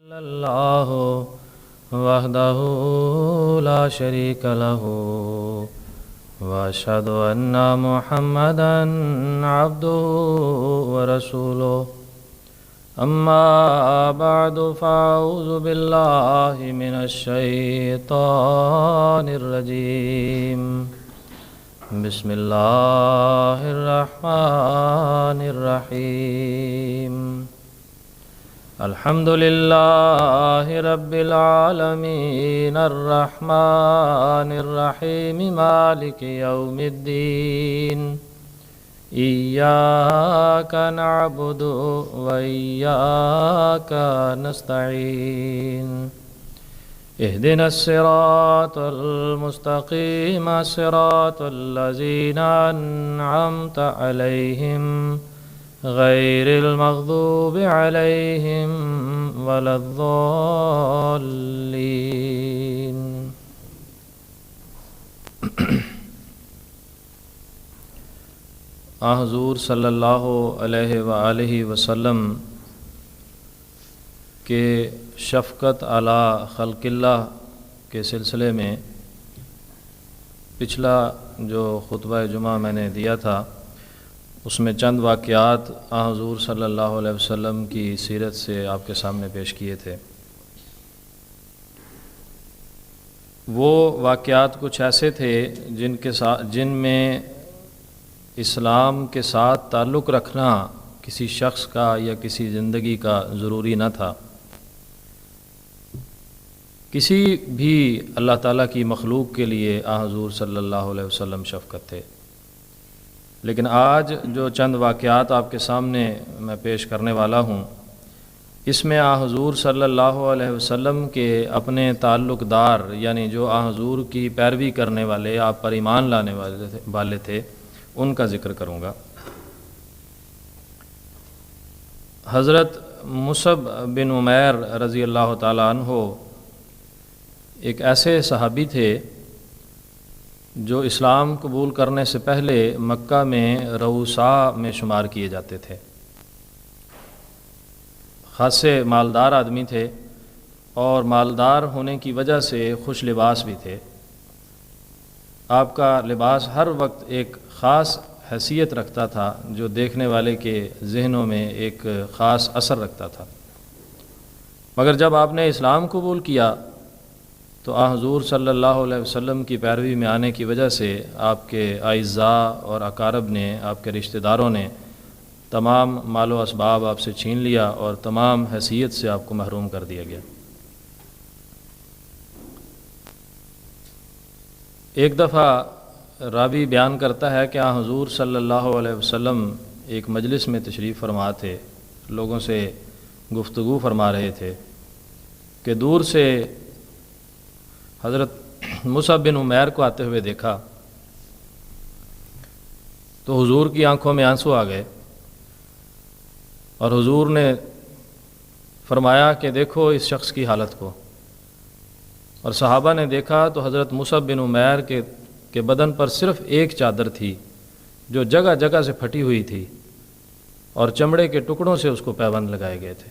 اللہ وحدہ لا شریک لہ واشہد ان محمدا عبدہ ورسولہ اما بعد فاعوذ باللہ من الشیطان الرجیم بسم اللہ الرحمن الرحیم الحمد للہ رب العالمین الرحمن الرحیم مالک یوم الدین ایاک نعبد و ایاک نستعین اهدنا الصراط المستقیم صراط الذین انعمت علیہم غیر المغضوب علیہم ولا الضالین۔ حضور صلی اللہ علیہ وآلہ وسلم کے شفقت علی خلق اللہ کے سلسلے میں پچھلا جو خطبہ جمعہ میں نے دیا تھا اس میں چند واقعات حضور صلی اللہ علیہ وسلم کی سیرت سے آپ کے سامنے پیش کیے تھے۔ وہ واقعات کچھ ایسے تھے جن میں اسلام کے ساتھ تعلق رکھنا کسی شخص کا یا کسی زندگی کا ضروری نہ تھا۔ کسی بھی اللہ تعالیٰ کی مخلوق کے لیے حضور صلی اللہ علیہ وسلم شفقت تھے، لیکن آج جو چند واقعات آپ کے سامنے میں پیش کرنے والا ہوں اس میں حضور صلی اللہ علیہ وسلم کے اپنے تعلق دار یعنی جو حضور کی پیروی کرنے والے، آپ پر ایمان لانے والے تھے، ان کا ذکر کروں گا۔ حضرت مصعب بن عمیر رضی اللہ تعالیٰ عنہ ایک ایسے صحابی تھے جو اسلام قبول کرنے سے پہلے مکہ میں رؤساء میں شمار کیے جاتے تھے۔ خاصے مالدار آدمی تھے اور مالدار ہونے کی وجہ سے خوش لباس بھی تھے۔ آپ کا لباس ہر وقت ایک خاص حیثیت رکھتا تھا جو دیکھنے والے کے ذہنوں میں ایک خاص اثر رکھتا تھا۔ مگر جب آپ نے اسلام قبول کیا تو حضور صلی اللہ علیہ وسلم کی پیروی میں آنے کی وجہ سے آپ کے اعزاء اور اقارب نے، آپ کے رشتہ داروں نے تمام مال و اسباب آپ سے چھین لیا اور تمام حیثیت سے آپ کو محروم کر دیا گیا۔ ایک دفعہ راوی بیان کرتا ہے کہ حضور صلی اللہ علیہ وسلم ایک مجلس میں تشریف فرما تھے، لوگوں سے گفتگو فرما رہے تھے کہ دور سے حضرت مصعب بن عمیر کو آتے ہوئے دیکھا تو حضور کی آنکھوں میں آنسو آ گئے اور حضور نے فرمایا کہ دیکھو اس شخص کی حالت کو، اور صحابہ نے دیکھا تو حضرت مصعب بن عمیر کے بدن پر صرف ایک چادر تھی جو جگہ جگہ سے پھٹی ہوئی تھی اور چمڑے کے ٹکڑوں سے اس کو پیبند لگائے گئے تھے۔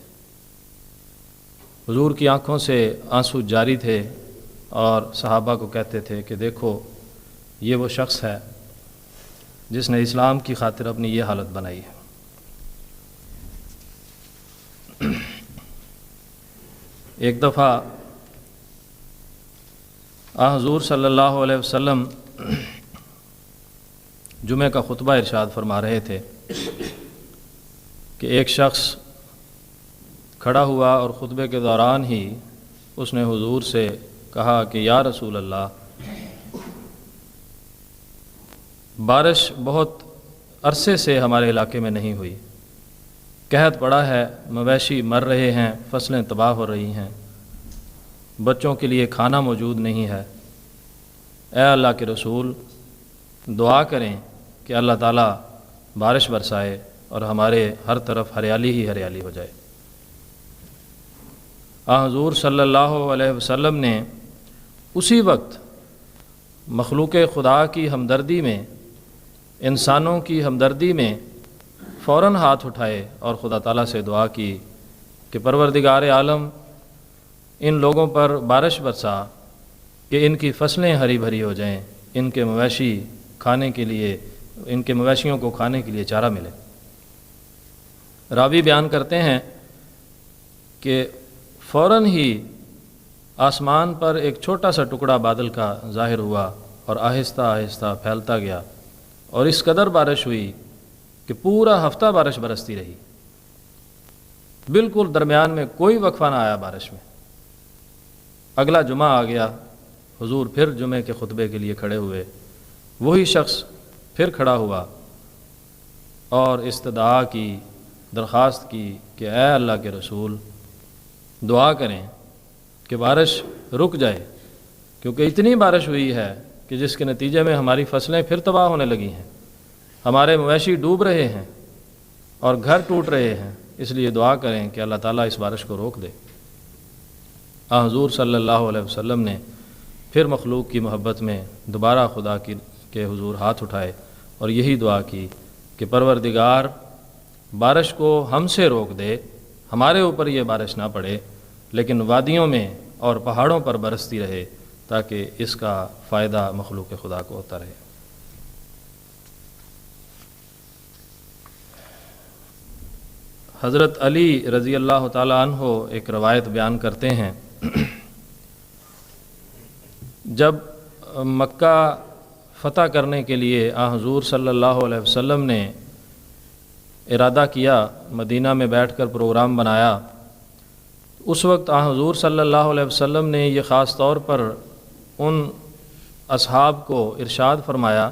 حضور کی آنکھوں سے آنسو جاری تھے اور صحابہ کو کہتے تھے کہ دیکھو یہ وہ شخص ہے جس نے اسلام کی خاطر اپنی یہ حالت بنائی ہے۔ ایک دفعہ حضور صلی اللہ علیہ وسلم جمعہ کا خطبہ ارشاد فرما رہے تھے کہ ایک شخص کھڑا ہوا اور خطبے کے دوران ہی اس نے حضور سے کہا کہ یا رسول اللہ، بارش بہت عرصے سے ہمارے علاقے میں نہیں ہوئی، قحط پڑا ہے، مویشی مر رہے ہیں، فصلیں تباہ ہو رہی ہیں، بچوں کے لیے کھانا موجود نہیں ہے۔ اے اللہ کے رسول، دعا کریں کہ اللہ تعالیٰ بارش برسائے اور ہمارے ہر طرف ہریالی ہی ہریالی ہو جائے۔ حضور صلی اللہ علیہ وسلم نے اسی وقت مخلوق خدا کی ہمدردی میں، انسانوں کی ہمدردی میں فوراً ہاتھ اٹھائے اور خدا تعالیٰ سے دعا کی کہ پروردگار عالم، ان لوگوں پر بارش برسا کہ ان کی فصلیں ہری بھری ہو جائیں، ان کے مویشی کھانے کے لیے، ان کے مویشیوں کو کھانے کے لیے چارہ ملے۔ راوی بیان کرتے ہیں کہ فوراً ہی آسمان پر ایک چھوٹا سا ٹکڑا بادل کا ظاہر ہوا اور آہستہ آہستہ پھیلتا گیا، اور اس قدر بارش ہوئی کہ پورا ہفتہ بارش برستی رہی، بالکل درمیان میں کوئی وقفہ نہ آیا بارش میں۔ اگلا جمعہ آ گیا، حضور پھر جمعے کے خطبے کے لیے کھڑے ہوئے، وہی شخص پھر کھڑا ہوا اور استدعا کی، درخواست کی کہ اے اللہ کے رسول دعا کریں کہ بارش رک جائے، کیونکہ اتنی بارش ہوئی ہے کہ جس کے نتیجے میں ہماری فصلیں پھر تباہ ہونے لگی ہیں، ہمارے مویشی ڈوب رہے ہیں اور گھر ٹوٹ رہے ہیں، اس لیے دعا کریں کہ اللہ تعالیٰ اس بارش کو روک دے۔ حضور صلی اللہ علیہ وسلم نے پھر مخلوق کی محبت میں دوبارہ خدا کے حضور ہاتھ اٹھائے اور یہی دعا کی کہ پروردگار بارش کو ہم سے روک دے، ہمارے اوپر یہ بارش نہ پڑے، لیکن وادیوں میں اور پہاڑوں پر برستی رہے تاکہ اس کا فائدہ مخلوق خدا کو ہوتا رہے۔ حضرت علی رضی اللہ تعالیٰ عنہ ایک روایت بیان کرتے ہیں، جب مکہ فتح کرنے کے لیے حضور صلی اللہ علیہ وسلم نے ارادہ کیا، مدینہ میں بیٹھ کر پروگرام بنایا، اس وقت حضور صلی اللہ علیہ وسلم نے یہ خاص طور پر ان اصحاب کو ارشاد فرمایا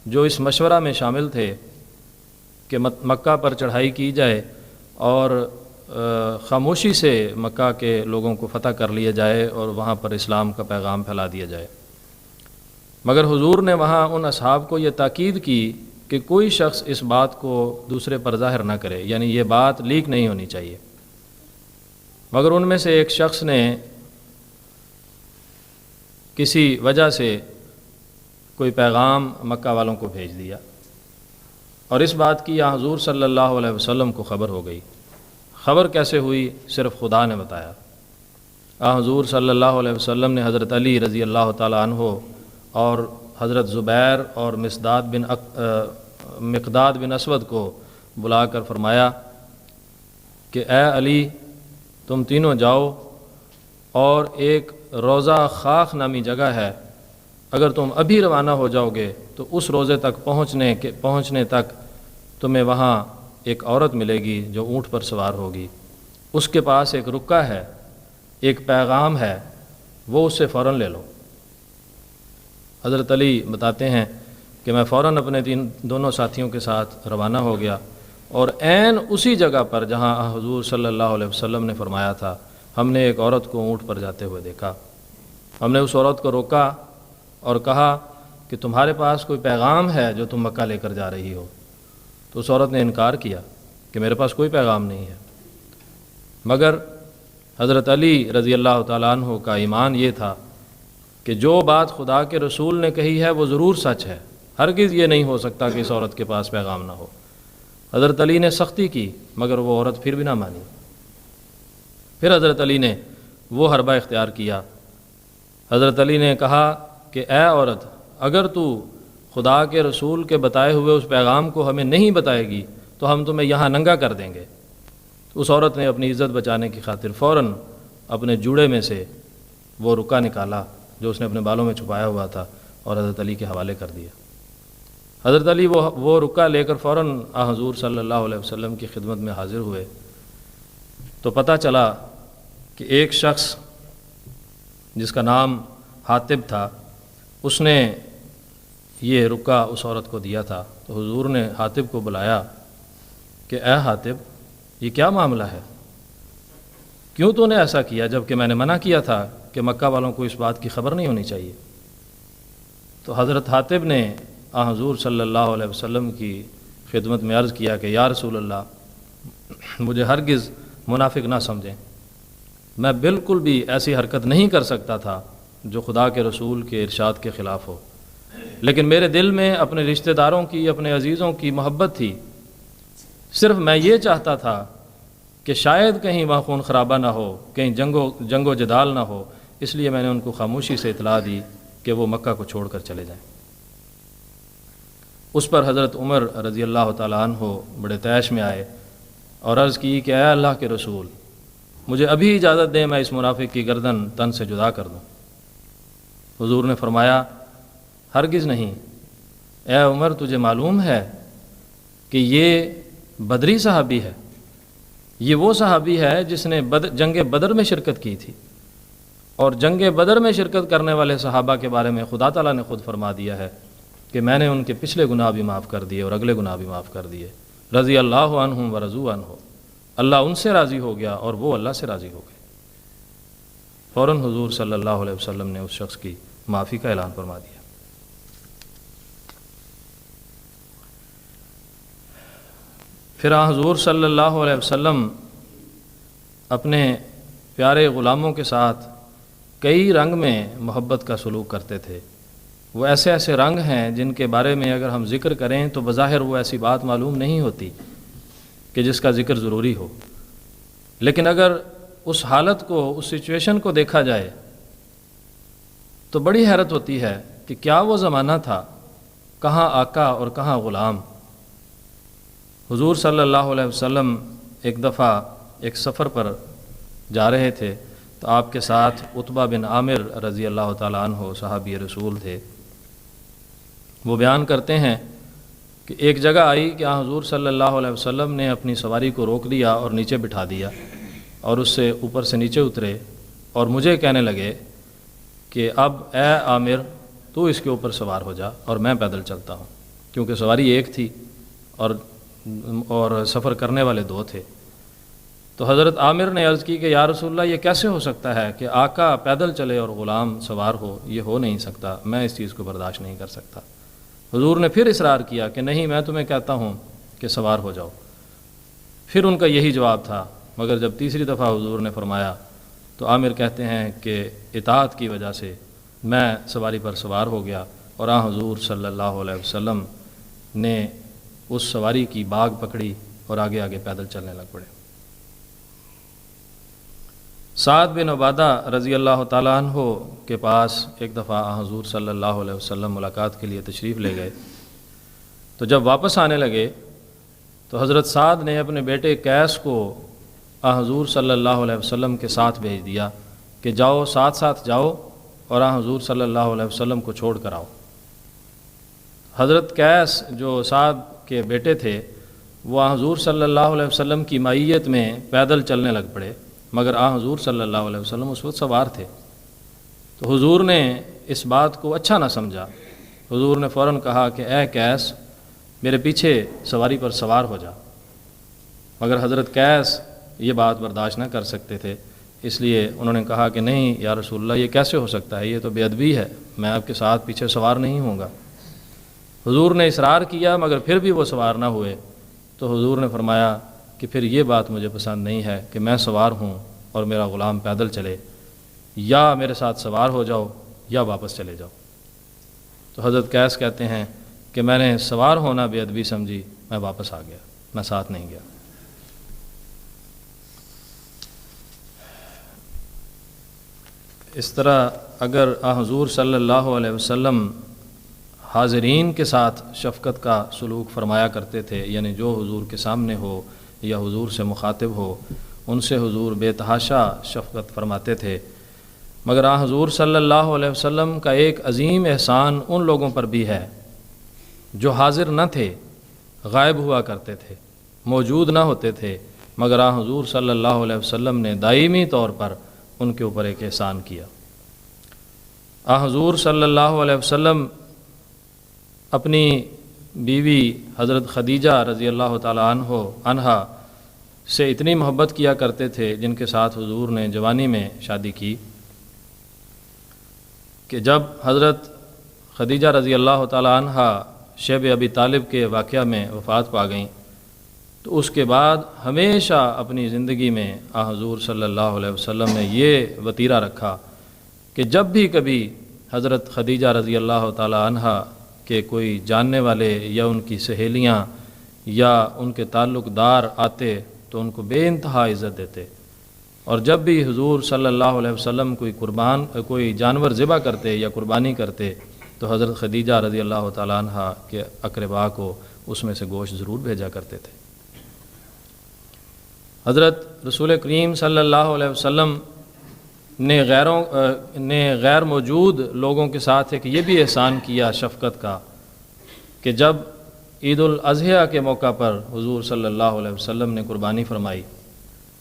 جو اس مشورہ میں شامل تھے کہ مکہ پر چڑھائی کی جائے اور خاموشی سے مکہ کے لوگوں کو فتح کر لیا جائے اور وہاں پر اسلام کا پیغام پھیلا دیا جائے۔ مگر حضور نے وہاں ان اصحاب کو یہ تاکید کی کہ کوئی شخص اس بات کو دوسرے پر ظاہر نہ کرے، یعنی یہ بات لیک نہیں ہونی چاہیے۔ مگر ان میں سے ایک شخص نے کسی وجہ سے کوئی پیغام مکہ والوں کو بھیج دیا، اور اس بات کی حضور صلی اللہ علیہ وسلم کو خبر ہو گئی۔ خبر کیسے ہوئی؟ صرف خدا نے بتایا۔ حضور صلی اللہ علیہ وسلم نے حضرت علی رضی اللہ تعالیٰ عنہ اور حضرت زبیر اور مقداد بن اسود کو بلا کر فرمایا کہ اے علی، تم تینوں جاؤ اور ایک روضہ خاخ نامی جگہ ہے، اگر تم ابھی روانہ ہو جاؤ گے تو اس روضے تک پہنچنے تک تمہیں وہاں ایک عورت ملے گی جو اونٹ پر سوار ہوگی، اس کے پاس ایک رکہ ہے، ایک پیغام ہے، وہ اس سے فوراً لے لو۔ حضرت علی بتاتے ہیں کہ میں فوراً اپنے دونوں ساتھیوں کے ساتھ روانہ ہو گیا، اور عین اسی جگہ پر جہاں حضور صلی اللہ علیہ وسلم نے فرمایا تھا، ہم نے ایک عورت کو اونٹ پر جاتے ہوئے دیکھا۔ ہم نے اس عورت کو روکا اور کہا کہ تمہارے پاس کوئی پیغام ہے جو تم مکہ لے کر جا رہی ہو؟ تو اس عورت نے انکار کیا کہ میرے پاس کوئی پیغام نہیں ہے۔ مگر حضرت علی رضی اللہ تعالیٰ عنہ کا ایمان یہ تھا کہ جو بات خدا کے رسول نے کہی ہے وہ ضرور سچ ہے، ہرگز یہ نہیں ہو سکتا کہ اس عورت کے پاس پیغام نہ ہو۔ حضرت علی نے سختی کی مگر وہ عورت پھر بھی نہ مانی۔ پھر حضرت علی نے وہ حربہ اختیار کیا۔ حضرت علی نے کہا کہ اے عورت، اگر تو خدا کے رسول کے بتائے ہوئے اس پیغام کو ہمیں نہیں بتائے گی تو ہم تمہیں یہاں ننگا کر دیں گے۔ اس عورت نے اپنی عزت بچانے کی خاطر فوراً اپنے جوڑے میں سے وہ رکا نکالا جو اس نے اپنے بالوں میں چھپایا ہوا تھا اور حضرت علی کے حوالے کر دیا۔ حضرت علی وہ رکا لے کر فوراً حضور صلی اللہ علیہ وسلم کی خدمت میں حاضر ہوئے تو پتہ چلا کہ ایک شخص جس کا نام حاطب تھا، اس نے یہ رکا اس عورت کو دیا تھا۔ تو حضور نے حاطب کو بلایا کہ اے حاطب، یہ کیا معاملہ ہے؟ کیوں تو نے ایسا کیا جب کہ میں نے منع کیا تھا کہ مکہ والوں کو اس بات کی خبر نہیں ہونی چاہیے؟ تو حضرت حاطب نے حضور صلی اللہ علیہ وسلم کی خدمت میں عرض کیا کہ یا رسول اللہ، مجھے ہرگز منافق نہ سمجھیں، میں بالکل بھی ایسی حرکت نہیں کر سکتا تھا جو خدا کے رسول کے ارشاد کے خلاف ہو، لیکن میرے دل میں اپنے رشتہ داروں کی، اپنے عزیزوں کی محبت تھی۔ صرف میں یہ چاہتا تھا کہ شاید کہیں وہاں خون خرابہ نہ ہو، کہیں جنگ و جدال نہ ہو، اس لیے میں نے ان کو خاموشی سے اطلاع دی کہ وہ مکہ کو چھوڑ کر چلے جائیں۔ اس پر حضرت عمر رضی اللہ تعالیٰ عنہ بڑے طیش میں آئے اور عرض کی کہ اے اللہ کے رسول، مجھے ابھی اجازت دیں، میں اس منافق کی گردن تن سے جدا کر دوں۔ حضور نے فرمایا ہرگز نہیں، اے عمر تجھے معلوم ہے کہ یہ بدری صحابی ہے، یہ وہ صحابی ہے جس نے جنگ بدر میں شرکت کی تھی، اور جنگ بدر میں شرکت کرنے والے صحابہ کے بارے میں خدا تعالیٰ نے خود فرما دیا ہے کہ میں نے ان کے پچھلے گناہ بھی معاف کر دیے اور اگلے گناہ بھی معاف کر دیے۔ رضی اللہ عنہم ورضوا عنہ، اللہ ان سے راضی ہو گیا اور وہ اللہ سے راضی ہو گئے۔ فوراً حضور صلی اللہ علیہ وسلم نے اس شخص کی معافی کا اعلان فرما دیا۔ پھر حضور صلی اللہ علیہ وسلم اپنے پیارے غلاموں کے ساتھ کئی رنگ میں محبت کا سلوک کرتے تھے۔ وہ ایسے ایسے رنگ ہیں جن کے بارے میں اگر ہم ذکر کریں تو بظاہر وہ ایسی بات معلوم نہیں ہوتی کہ جس کا ذکر ضروری ہو، لیکن اگر اس حالت کو، اس سچویشن کو دیکھا جائے تو بڑی حیرت ہوتی ہے کہ کیا وہ زمانہ تھا، کہاں آقا اور کہاں غلام۔ حضور صلی اللہ علیہ وسلم ایک دفعہ ایک سفر پر جا رہے تھے تو آپ کے ساتھ عتبہ بن عامر رضی اللہ تعالیٰ عنہ صحابی رسول تھے۔ وہ بیان کرتے ہیں کہ ایک جگہ آئی کہ حضور صلی اللہ علیہ وسلم نے اپنی سواری کو روک دیا اور نیچے بٹھا دیا، اور اس سے اوپر سے نیچے اترے اور مجھے کہنے لگے کہ اب اے عامر تو اس کے اوپر سوار ہو جا اور میں پیدل چلتا ہوں، کیونکہ سواری ایک تھی اور سفر کرنے والے دو تھے۔ تو حضرت عامر نے عرض کی کہ یا رسول اللہ، یہ کیسے ہو سکتا ہے کہ آقا پیدل چلے اور غلام سوار ہو؟ یہ ہو نہیں سکتا، میں اس چیز کو برداشت نہیں کر سکتا۔ حضور نے پھر اصرار کیا کہ نہیں، میں تمہیں کہتا ہوں کہ سوار ہو جاؤ۔ پھر ان کا یہی جواب تھا، مگر جب تیسری دفعہ حضور نے فرمایا تو عامر کہتے ہیں کہ اطاعت کی وجہ سے میں سواری پر سوار ہو گیا، اور حضور صلی اللہ علیہ وسلم نے اس سواری کی باگ پکڑی اور آگے آگے پیدل چلنے لگ پڑے۔ سعد بن عبادہ رضی اللہ تعالیٰ عنہ کے پاس ایک دفعہ حضور صلی اللہ علیہ وسلم ملاقات کے لیے تشریف لے گئے، تو جب واپس آنے لگے تو حضرت سعد نے اپنے بیٹے قیس کو حضور صلی اللہ علیہ وسلم کے ساتھ بھیج دیا کہ جاؤ، ساتھ ساتھ جاؤ اور حضور صلی اللہ علیہ وسلم کو چھوڑ کر آؤ۔ حضرت قیس جو سعد کے بیٹے تھے وہ حضور صلی اللہ علیہ وسلم کی معیت میں پیدل چلنے لگ پڑے، مگر حضور صلی اللہ علیہ وسلم اس وقت سوار تھے۔ تو حضور نے اس بات کو اچھا نہ سمجھا، حضور نے فوراً کہا کہ اے قیس، میرے پیچھے سواری پر سوار ہو جا، مگر حضرت قیس یہ بات برداشت نہ کر سکتے تھے، اس لیے انہوں نے کہا کہ نہیں یا رسول اللہ، یہ کیسے ہو سکتا ہے، یہ تو بے ادبی ہے، میں آپ کے ساتھ پیچھے سوار نہیں ہوں گا۔ حضور نے اصرار کیا مگر پھر بھی وہ سوار نہ ہوئے، تو حضور نے فرمایا کہ پھر یہ بات مجھے پسند نہیں ہے کہ میں سوار ہوں اور میرا غلام پیدل چلے، یا میرے ساتھ سوار ہو جاؤ یا واپس چلے جاؤ۔ تو حضرت قیس کہتے ہیں کہ میں نے سوار ہونا بے ادبی سمجھی، میں واپس آ گیا، میں ساتھ نہیں گیا۔ اس طرح اگر حضور صلی اللہ علیہ وسلم حاضرین کے ساتھ شفقت کا سلوک فرمایا کرتے تھے، یعنی جو حضور کے سامنے ہو یا حضور سے مخاطب ہو ان سے حضور بے تحاشا شفقت فرماتے تھے، مگر حضور صلی اللہ علیہ وسلم کا ایک عظیم احسان ان لوگوں پر بھی ہے جو حاضر نہ تھے، غائب ہوا کرتے تھے، موجود نہ ہوتے تھے، مگر حضور صلی اللہ علیہ وسلم نے دائمی طور پر ان کے اوپر ایک احسان کیا۔ حضور صلی اللہ علیہ وسلم اپنی بیوی حضرت خدیجہ رضی اللہ تعالیٰ عنہا سے اتنی محبت کیا کرتے تھے، جن کے ساتھ حضور نے جوانی میں شادی کی، کہ جب حضرت خدیجہ رضی اللہ تعالیٰ عنہا شیب ابی طالب کے واقعہ میں وفات پا گئیں، تو اس کے بعد ہمیشہ اپنی زندگی میں حضور صلی اللہ علیہ وسلم نے یہ وتیرہ رکھا کہ جب بھی کبھی حضرت خدیجہ رضی اللہ تعالیٰ عنہا کہ کوئی جاننے والے یا ان کی سہیلیاں یا ان کے تعلق دار آتے تو ان کو بے انتہا عزت دیتے، اور جب بھی حضور صلی اللہ علیہ وسلم کوئی جانور ذبح کرتے یا قربانی کرتے تو حضرت خدیجہ رضی اللہ تعالیٰ عنہ کے اقربا کو اس میں سے گوشت ضرور بھیجا کرتے تھے۔ حضرت رسول کریم صلی اللہ علیہ وسلم نے غیر موجود لوگوں کے ساتھ ایک یہ بھی احسان کیا شفقت کا کہ جب عید الاضحیٰ کے موقع پر حضور صلی اللہ علیہ وسلم نے قربانی فرمائی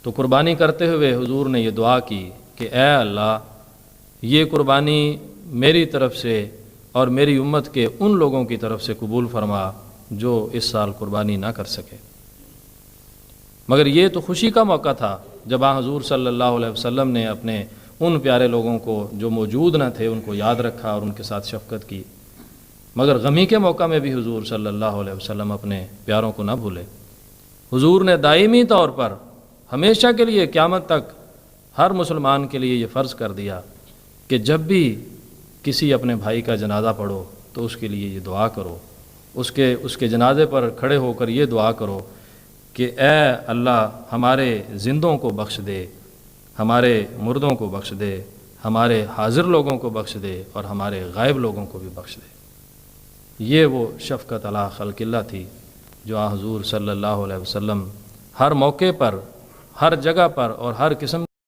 تو قربانی کرتے ہوئے حضور نے یہ دعا کی کہ اے اللہ، یہ قربانی میری طرف سے اور میری امت کے ان لوگوں کی طرف سے قبول فرما جو اس سال قربانی نہ کر سکے۔ مگر یہ تو خوشی کا موقع تھا جب حضور صلی اللہ علیہ وسلم نے اپنے ان پیارے لوگوں کو جو موجود نہ تھے ان کو یاد رکھا اور ان کے ساتھ شفقت کی، مگر غمی کے موقع میں بھی حضور صلی اللہ علیہ وسلم اپنے پیاروں کو نہ بھولے۔ حضور نے دائمی طور پر ہمیشہ کے لیے قیامت تک ہر مسلمان کے لیے یہ فرض کر دیا کہ جب بھی کسی اپنے بھائی کا جنازہ پڑھو تو اس کے لیے یہ دعا کرو، اس کے جنازے پر کھڑے ہو کر یہ دعا کرو کہ اے اللہ، ہمارے زندوں کو بخش دے، ہمارے مردوں کو بخش دے، ہمارے حاضر لوگوں کو بخش دے اور ہمارے غائب لوگوں کو بھی بخش دے۔ یہ وہ شفقت علی خلق اللہ تھی جو حضور صلی اللہ علیہ وسلم ہر موقع پر، ہر جگہ پر اور ہر قسم